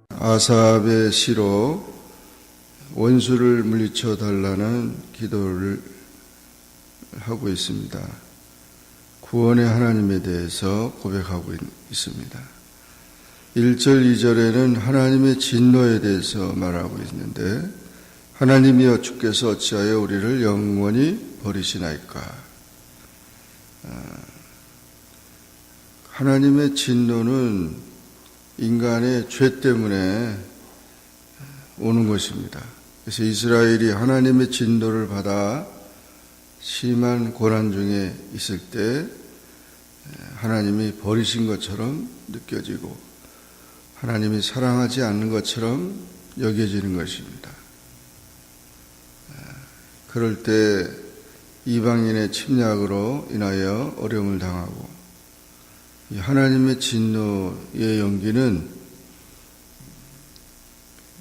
아삽의 시로 원수를 물리쳐 달라는 기도를 하고 있습니다. 구원의 하나님에 대해서 고백하고 있습니다. 1절, 2절에는 하나님의 진노에 대해서 말하고 있는데, 하나님이여 주께서 어찌하여 우리를 영원히 버리시나이까. 하나님의 진노는 인간의 죄 때문에 오는 것입니다. 그래서 이스라엘이 하나님의 진노를 받아 심한 고난 중에 있을 때 하나님이 버리신 것처럼 느껴지고 하나님이 사랑하지 않는 것처럼 여겨지는 것입니다. 그럴 때 이방인의 침략으로 인하여 어려움을 당하고, 하나님의 진노의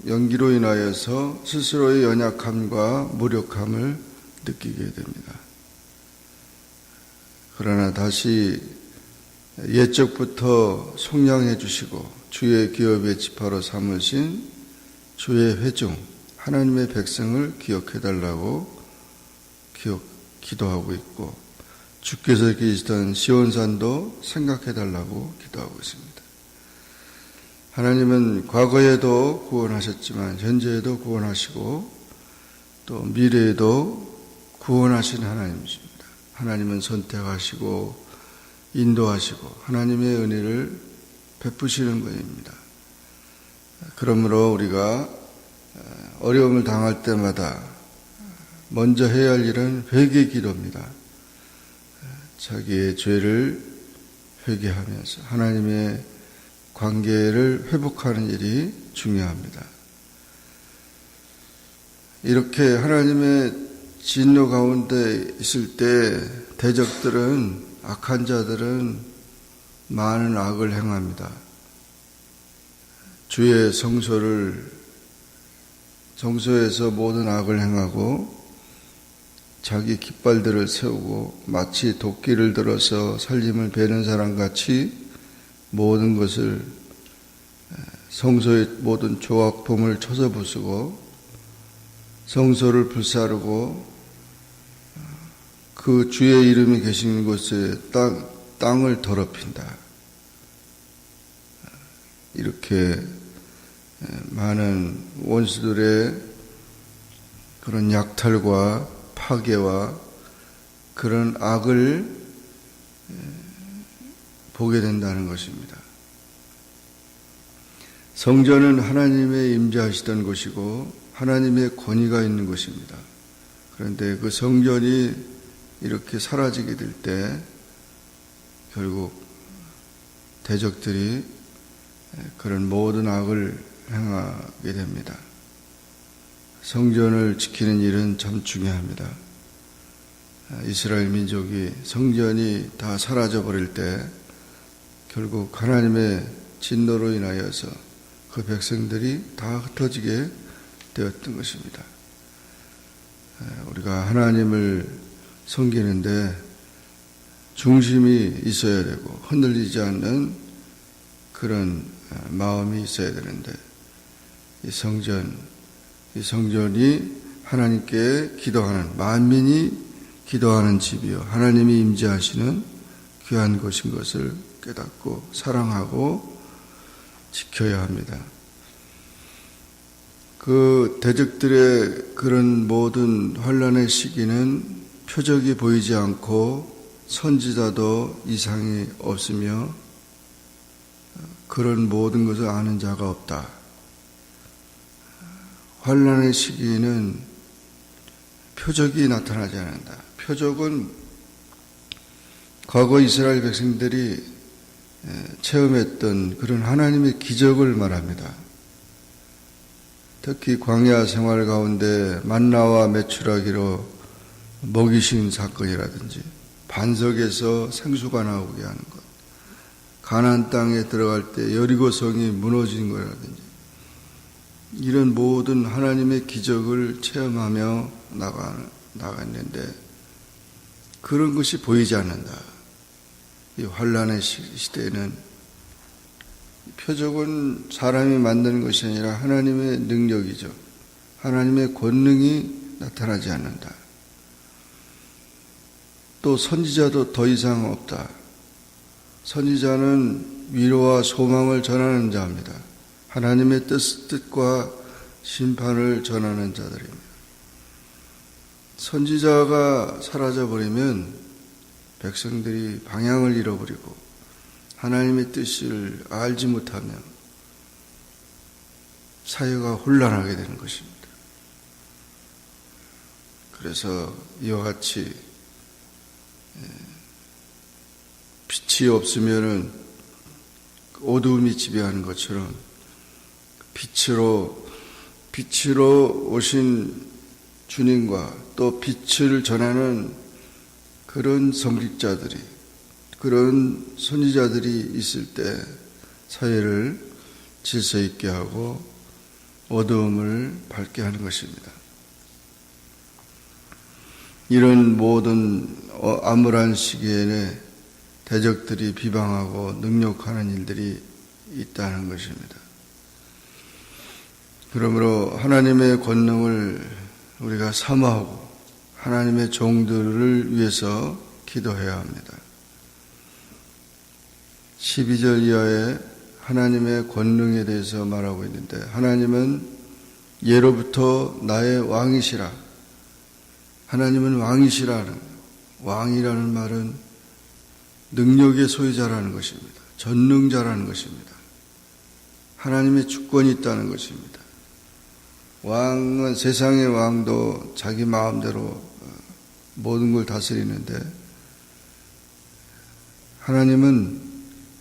연기로 인하여서 스스로의 연약함과 무력함을 느끼게 됩니다. 그러나 다시 옛적부터 속량해 주시고 주의 기업의 지파로 삼으신 주의 회중 하나님의 백성을 기억해 달라고 기도하고 있고, 주께서 계시던 시온산도 생각해 달라고 기도하고 있습니다. 하나님은 과거에도 구원하셨지만 현재에도 구원하시고 또 미래에도 구원하신 하나님이십니다. 하나님은 선택하시고 인도하시고 하나님의 은혜를 베푸시는 분입니다. 그러므로 우리가 어려움을 당할 때마다 먼저 해야 할 일은 회개 기도입니다. 자기의 죄를 회개하면서 하나님의 관계를 회복하는 일이 중요합니다. 이렇게 하나님의 진노 가운데 있을 때 대적들은, 악한 자들은 많은 악을 행합니다. 주의 성소에서 모든 악을 행하고 자기 깃발들을 세우고 마치 도끼를 들어서 살림을 베는 사람같이 모든 것을, 성소의 모든 조각품을 쳐서 부수고 성소를 불사르고 그 주의 이름이 계신 곳에 땅을 더럽힌다. 이렇게 많은 원수들의 그런 약탈과 파괴와 그런 악을 보게 된다는 것입니다. 성전은 하나님의 임재하시던 곳이고 하나님의 권위가 있는 곳입니다. 그런데 그 성전이 이렇게 사라지게 될 때 결국 대적들이 그런 모든 악을 행하게 됩니다. 성전을 지키는 일은 참 중요합니다. 이스라엘 민족이 성전이 다 사라져 버릴 때 결국 하나님의 진노로 인하여서 그 백성들이 다 흩어지게 되었던 것입니다. 우리가 하나님을 섬기는데 중심이 있어야 되고 흔들리지 않는 그런 마음이 있어야 되는데, 이 성전이 하나님께 기도하는, 만민이 기도하는 집이요 하나님이 임재하시는 귀한 곳인 것을 깨닫고 사랑하고 지켜야 합니다. 그 대적들의 그런 모든 환난의 시기는 표적이 보이지 않고 선지자도 이상이 없으며 그런 모든 것을 아는 자가 없다. 환난의 시기는 표적이 나타나지 않는다. 표적은 과거 이스라엘 백성들이 체험했던 그런 하나님의 기적을 말합니다. 특히 광야 생활 가운데 만나와 메추라기로 먹이신 사건이라든지 반석에서 생수가 나오게 하는 것, 가나안 땅에 들어갈 때 여리고 성이 무너진 거라든지 이런 모든 하나님의 기적을 체험하며 나갔는데 그런 것이 보이지 않는다. 이 환란의 시대에는 표적은 사람이 만드는 것이 아니라 하나님의 능력이죠. 하나님의 권능이 나타나지 않는다. 또 선지자도 더 이상 없다. 선지자는 위로와 소망을 전하는 자입니다. 하나님의 뜻과 심판을 전하는 자들입니다. 선지자가 사라져버리면 백성들이 방향을 잃어버리고 하나님의 뜻을 알지 못하며 사회가 혼란하게 되는 것입니다. 그래서 이와 같이 빛이 없으면은 어두움이 지배하는 것처럼 빛으로 오신 주님과 또 빛을 전하는 그런 섬기자들이, 그런 선지자들이 있을 때 사회를 질서 있게 하고 어두움을 밝게 하는 것입니다. 이런 모든 암울한 시기에는 대적들이 비방하고 능욕하는 일들이 있다는 것입니다. 그러므로 하나님의 권능을 우리가 사모하고 하나님의 종들을 위해서 기도해야 합니다. 12절 이하에 하나님의 권능에 대해서 말하고 있는데, 하나님은 예로부터 나의 왕이시라. 하나님은 왕이시라는, 왕이라는 말은 능력의 소유자라는 것입니다. 전능자라는 것입니다. 하나님의 주권이 있다는 것입니다. 왕은, 세상의 왕도 자기 마음대로 모든 걸 다스리는데, 하나님은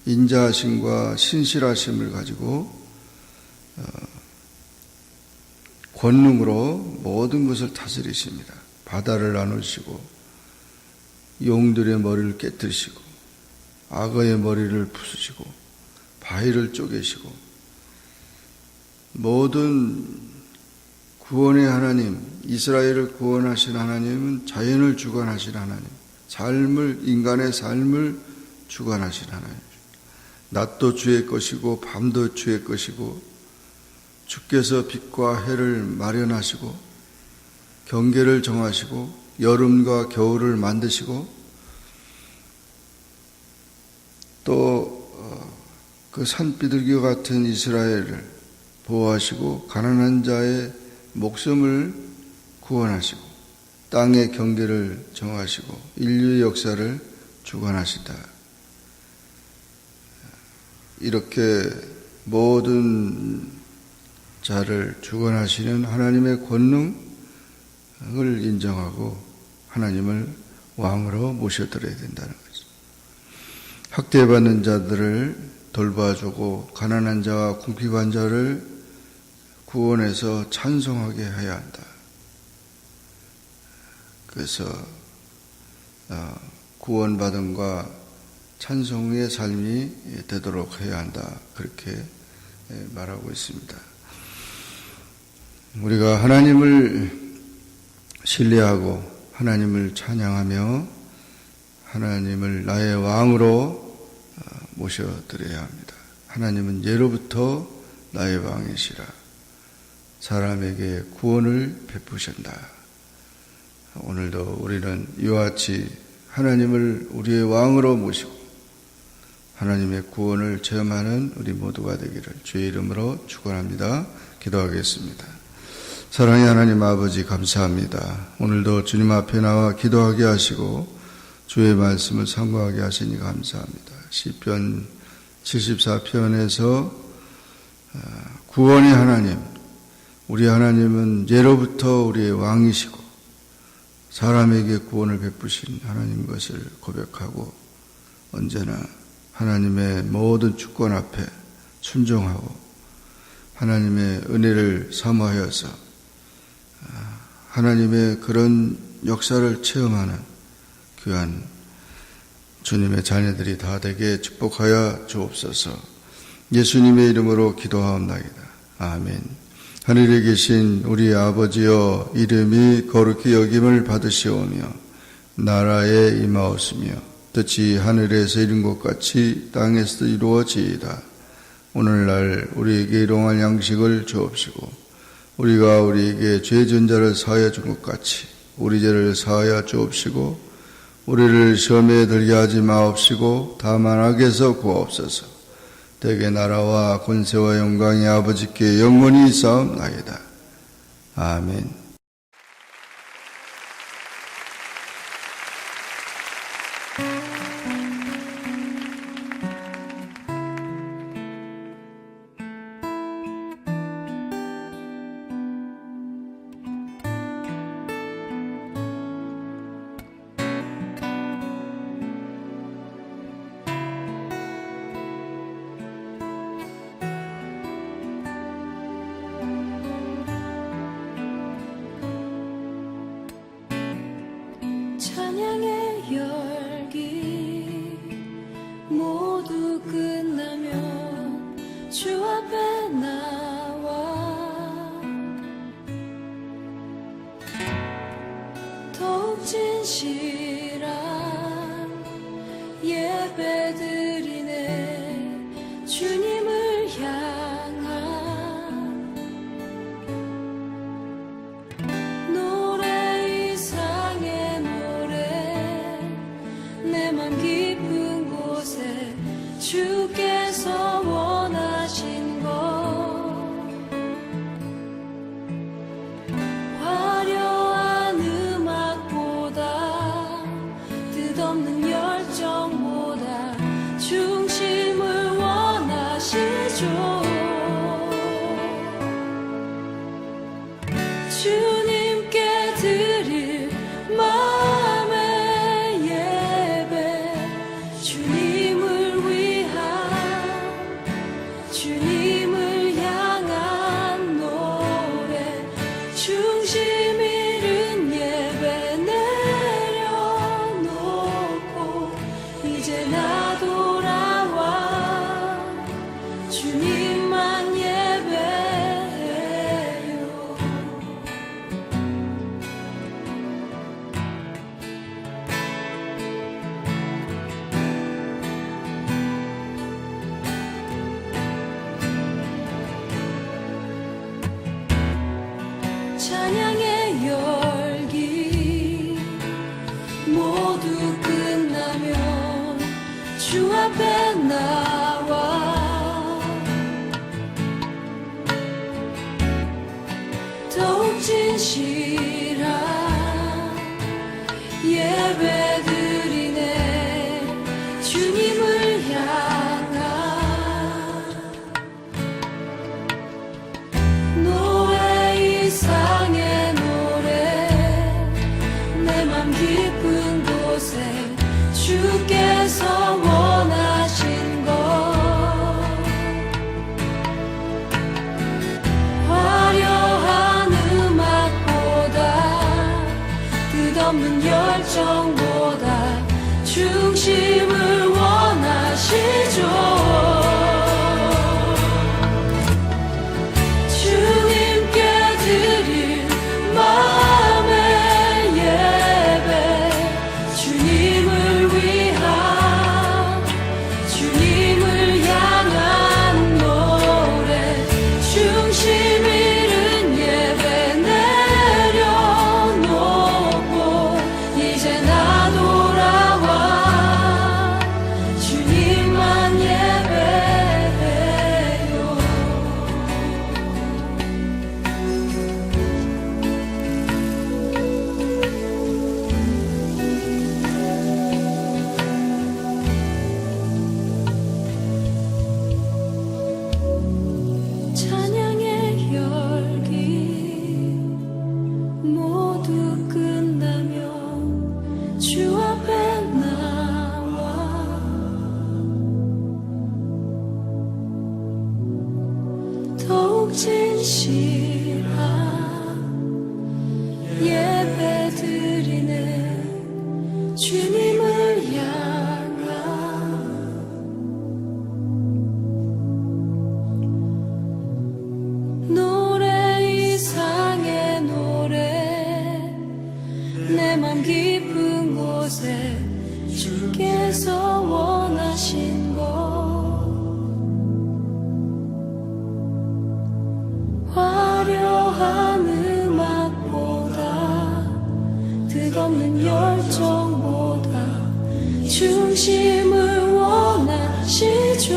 인자하심과 신실하심을 가지고 권능으로 모든 것을 다스리십니다. 바다를 나누시고 용들의 머리를 깨뜨리시고 악어의 머리를 부수시고 바위를 쪼개시고, 모든 구원의 하나님, 이스라엘을 구원하신 하나님은 자연을 주관하신 하나님, 인간의 삶을 주관하신 하나님. 낮도 주의 것이고 밤도 주의 것이고, 주께서 빛과 해를 마련하시고 경계를 정하시고 여름과 겨울을 만드시고, 또 그 산비둘기와 같은 이스라엘을 보호하시고 가난한 자의 목숨을 구원하시고 땅의 경계를 정하시고 인류의 역사를 주관하시다. 이렇게 모든 자를 주관하시는 하나님의 권능을 인정하고 하나님을 왕으로 모셔드려야 된다는 거죠. 학대받는 자들을 돌봐주고 가난한 자와 궁핍한 자를 구원해서 찬송하게 해야 한다. 그래서 구원받음과 찬송의 삶이 되도록 해야 한다. 그렇게 말하고 있습니다. 우리가 하나님을 신뢰하고 하나님을 찬양하며 하나님을 나의 왕으로 모셔드려야 합니다. 하나님은 예로부터 나의 왕이시라. 사람에게 구원을 베푸신다. 오늘도 우리는 이와 같이 하나님을 우리의 왕으로 모시고 하나님의 구원을 체험하는 우리 모두가 되기를 주의 이름으로 축원합니다. 기도하겠습니다. 사랑의 하나님 아버지, 감사합니다. 오늘도 주님 앞에 나와 기도하게 하시고 주의 말씀을 상고하게 하시니 감사합니다. 시편 74편에서 구원의 하나님, 우리 하나님은 예로부터 우리의 왕이시고 사람에게 구원을 베푸신 하나님 것을 고백하고 언제나 하나님의 모든 주권 앞에 순종하고 하나님의 은혜를 사모하여서 하나님의 그런 역사를 체험하는 귀한 주님의 자녀들이 다 되게 축복하여 주옵소서. 예수님의 이름으로 기도하옵나이다. 아멘. 하늘에 계신 우리 아버지여, 이름이 거룩히 여김을 받으시오며 나라에 임하옵시며 뜻이 하늘에서 이룬 것 같이 땅에서도 이루어지이다. 오늘날 우리에게 일용할 양식을 주옵시고 우리가 우리에게 죄진 자를 사하여 준 것 같이 우리 죄를 사하여 주옵시고 우리를 시험에 들게 하지 마옵시고 다만 악에서 구하옵소서. 대개 나라와 권세와 영광이 아버지께 영원히 있사옵나이다. 아멘. 찬양의 열기 모두 끝나면 주 앞에 나와 더욱 진실한 예배 드리네. 주님을 향한 노래 이상의 내 맘 깊은 곳에 주께서 원하신 것 화려한 음악보다 뜻없는 열정보다 중심을 원하시죠. 주님께 드릴 마음의 예배 주님을 위한 주님을 향한 노래 중심 잃은 예배 내려놓고 이제 나 돌아와 주님만 예배해요. 찬양의 열기 모두 끝나면 주 앞에 나와 더욱 진실한 예배 드리네. 주님을 향한 노래 이상의 노래 내 맘 깊은 곳에 주께서 원하신 것 화려한 음악보다 뜻없는 열정보다 중심을 원하시죠. 주님께 드릴 마음의 예배 주님을 위한 주님을 향한 노래 중심 잃은 예배 내려놓고 이제 나 돌아와 주님만 예배해요. 찬양의 열기 모두 끝나면 주 앞에 나와 더욱 진실한 예배 드리네. 주님을 향한 노래 화려한 음악보다 뜨겁는 열정보다 중심을 원하시죠.